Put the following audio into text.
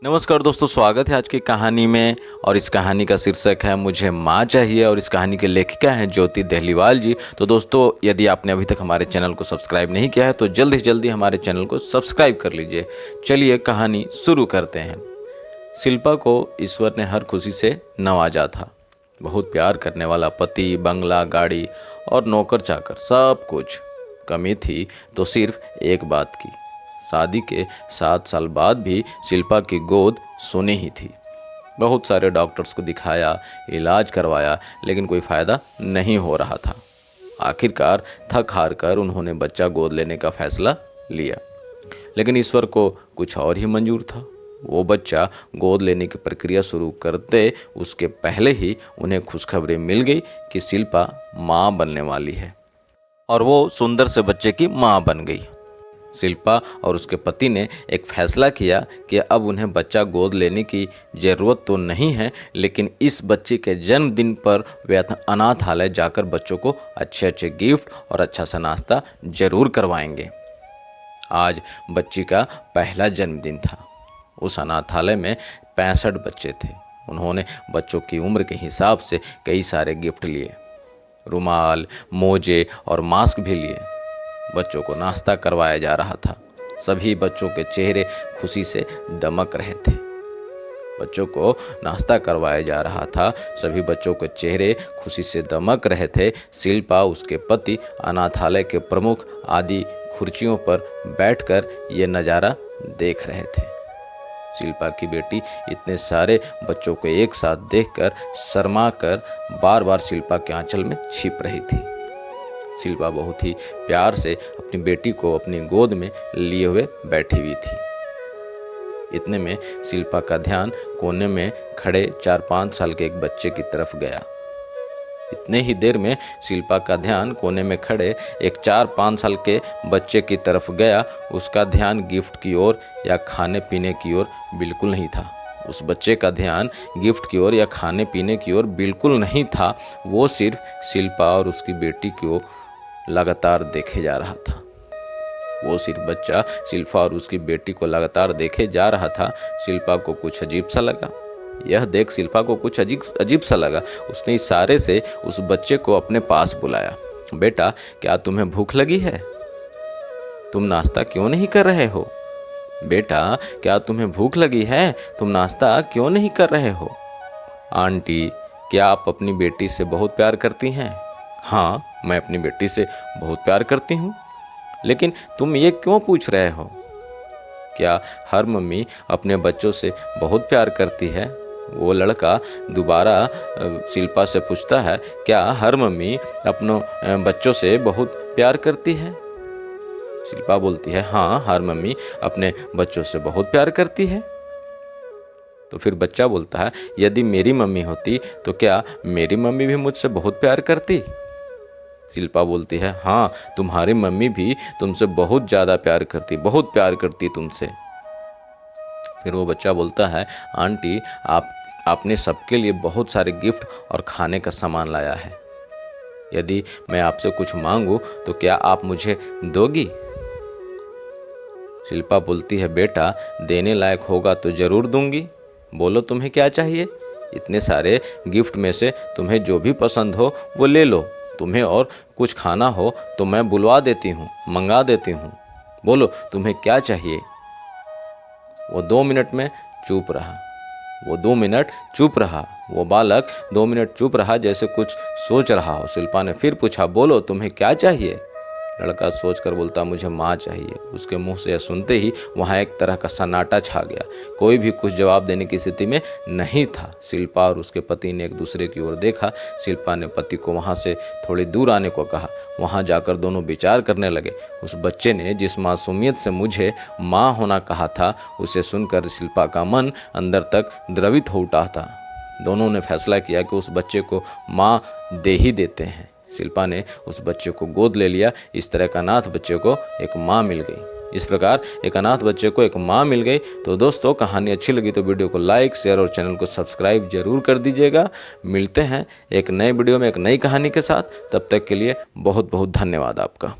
नमस्कार दोस्तों, स्वागत है आज की कहानी में। और इस कहानी का शीर्षक है मुझे माँ चाहिए और इस कहानी के लेखिका हैं ज्योति देहलीवाल जी। तो दोस्तों, यदि आपने अभी तक हमारे चैनल को सब्सक्राइब नहीं किया है तो जल्दी से जल्दी हमारे चैनल को सब्सक्राइब कर लीजिए। चलिए कहानी शुरू करते हैं। शिल्पा को ईश्वर ने हर खुशी से नवाजा था। बहुत प्यार करने वाला पति, बंगला, गाड़ी और नौकर चाकर, सब कुछ। कमी थी तो सिर्फ एक बात की। शादी के 7 साल बाद भी शिल्पा की गोद सोने ही थी। बहुत सारे डॉक्टर्स को दिखाया, इलाज करवाया, लेकिन कोई फ़ायदा नहीं हो रहा था। आखिरकार थक हार कर उन्होंने बच्चा गोद लेने का फैसला लिया। लेकिन ईश्वर को कुछ और ही मंजूर था। वो बच्चा गोद लेने की प्रक्रिया शुरू करते उसके पहले ही उन्हें खुशखबरी मिल गई कि शिल्पा माँ बनने वाली है और वो सुंदर से बच्चे की माँ बन गई। शिल्पा और उसके पति ने एक फैसला किया कि अब उन्हें बच्चा गोद लेने की ज़रूरत तो नहीं है, लेकिन इस बच्चे के जन्मदिन पर वे अनाथालय जाकर बच्चों को अच्छे अच्छे गिफ्ट और अच्छा सा नाश्ता जरूर करवाएंगे। आज बच्ची का पहला जन्मदिन था। उस अनाथालय में 65 बच्चे थे। उन्होंने बच्चों की उम्र के हिसाब से कई सारे गिफ्ट लिए। रुमाल, मोजे और मास्क भी लिए। बच्चों को नाश्ता करवाया जा रहा था। सभी बच्चों के चेहरे खुशी से दमक रहे थे। बच्चों को नाश्ता करवाया जा रहा था। सभी बच्चों के चेहरे खुशी से दमक रहे थे। शिल्पा, उसके पति, अनाथालय के प्रमुख आदि कुर्सियों पर बैठकर ये नज़ारा देख रहे थे। शिल्पा की बेटी इतने सारे बच्चों को एक साथ देखकर शर्मा कर बार बार शिल्पा के आंचल में छिप रही थी। शिल्पा बहुत ही प्यार से अपनी बेटी को अपनी गोद में लिए हुए बैठी हुई थी। इतने में शिल्पा का ध्यान कोने में खड़े 4-5 साल के एक बच्चे की तरफ गया। इतने ही देर में शिल्पा का ध्यान कोने में खड़े एक 4-5 साल के बच्चे की तरफ गया। उसका ध्यान गिफ्ट की ओर या खाने पीने की ओर बिल्कुल नहीं था। उस बच्चे का ध्यान गिफ्ट की ओर या खाने पीने की ओर बिल्कुल नहीं था। वो सिर्फ शिल्पा और उसकी बेटी को लगातार देखे जा रहा था। वो सिर्फ बच्चा शिल्पा और उसकी बेटी को लगातार देखे जा रहा था। शिल्पा को कुछ अजीब सा लगा। यह देख शिल्पा को कुछ अजीब सा लगा। उसने इशारे से उस बच्चे को अपने पास बुलाया। बेटा, क्या तुम्हें भूख लगी है? तुम नाश्ता क्यों नहीं कर रहे हो? बेटा, क्या तुम्हें भूख लगी है? तुम नाश्ता क्यों नहीं कर रहे हो? आंटी, क्या आप अपनी बेटी से बहुत प्यार करती हैं? हाँ, मैं अपनी बेटी से बहुत प्यार करती हूँ। लेकिन तुम ये क्यों पूछ रहे हो? क्या हर मम्मी अपने बच्चों से बहुत प्यार करती है? वो लड़का दोबारा शिल्पा से पूछता है, क्या हर मम्मी अपनों बच्चों से बहुत प्यार करती है? शिल्पा बोलती है, हाँ, हर मम्मी अपने बच्चों से बहुत प्यार करती है। तो फिर बच्चा बोलता है, यदि मेरी मम्मी होती तो क्या मेरी मम्मी भी मुझसे बहुत प्यार करती? शिल्पा बोलती है, हाँ, तुम्हारी मम्मी भी तुमसे बहुत ज़्यादा प्यार करती, बहुत प्यार करती तुमसे। फिर वो बच्चा बोलता है, आंटी, आपने सबके लिए बहुत सारे गिफ्ट और खाने का सामान लाया है। यदि मैं आपसे कुछ मांगूं तो क्या आप मुझे दोगी? शिल्पा बोलती है, बेटा, देने लायक होगा तो ज़रूर दूंगी। बोलो तुम्हें क्या चाहिए? इतने सारे गिफ्ट में से तुम्हें जो भी पसंद हो वो ले लो। तुम्हें और कुछ खाना हो तो मैं बुलवा देती हूँ, मंगा देती हूँ। बोलो तुम्हें क्या चाहिए? वो 2 मिनट में चुप रहा। वो बालक 2 मिनट चुप रहा, जैसे कुछ सोच रहा हो। शिल्पा ने फिर पूछा, बोलो तुम्हें क्या चाहिए? लड़का सोचकर बोलता, मुझे माँ चाहिए। उसके मुंह से यह सुनते ही वहाँ एक तरह का सन्नाटा छा गया। कोई भी कुछ जवाब देने की स्थिति में नहीं था। शिल्पा और उसके पति ने एक दूसरे की ओर देखा। शिल्पा ने पति को वहाँ से थोड़ी दूर आने को कहा। वहाँ जाकर दोनों विचार करने लगे। उस बच्चे ने जिस मासूमियत से मुझे माँ होना कहा था, उसे सुनकर शिल्पा का मन अंदर तक द्रवित हो उठा था। दोनों ने फैसला किया कि उस बच्चे को माँ दे ही देते हैं। शिल्पा ने उस बच्चे को गोद ले लिया। इस तरह का अनाथ बच्चे को एक माँ मिल गई। इस प्रकार एक अनाथ बच्चे को एक माँ मिल गई। तो दोस्तों, कहानी अच्छी लगी तो वीडियो को लाइक, शेयर और चैनल को सब्सक्राइब जरूर कर दीजिएगा। मिलते हैं एक नए वीडियो में एक नई कहानी के साथ। तब तक के लिए बहुत बहुत धन्यवाद आपका।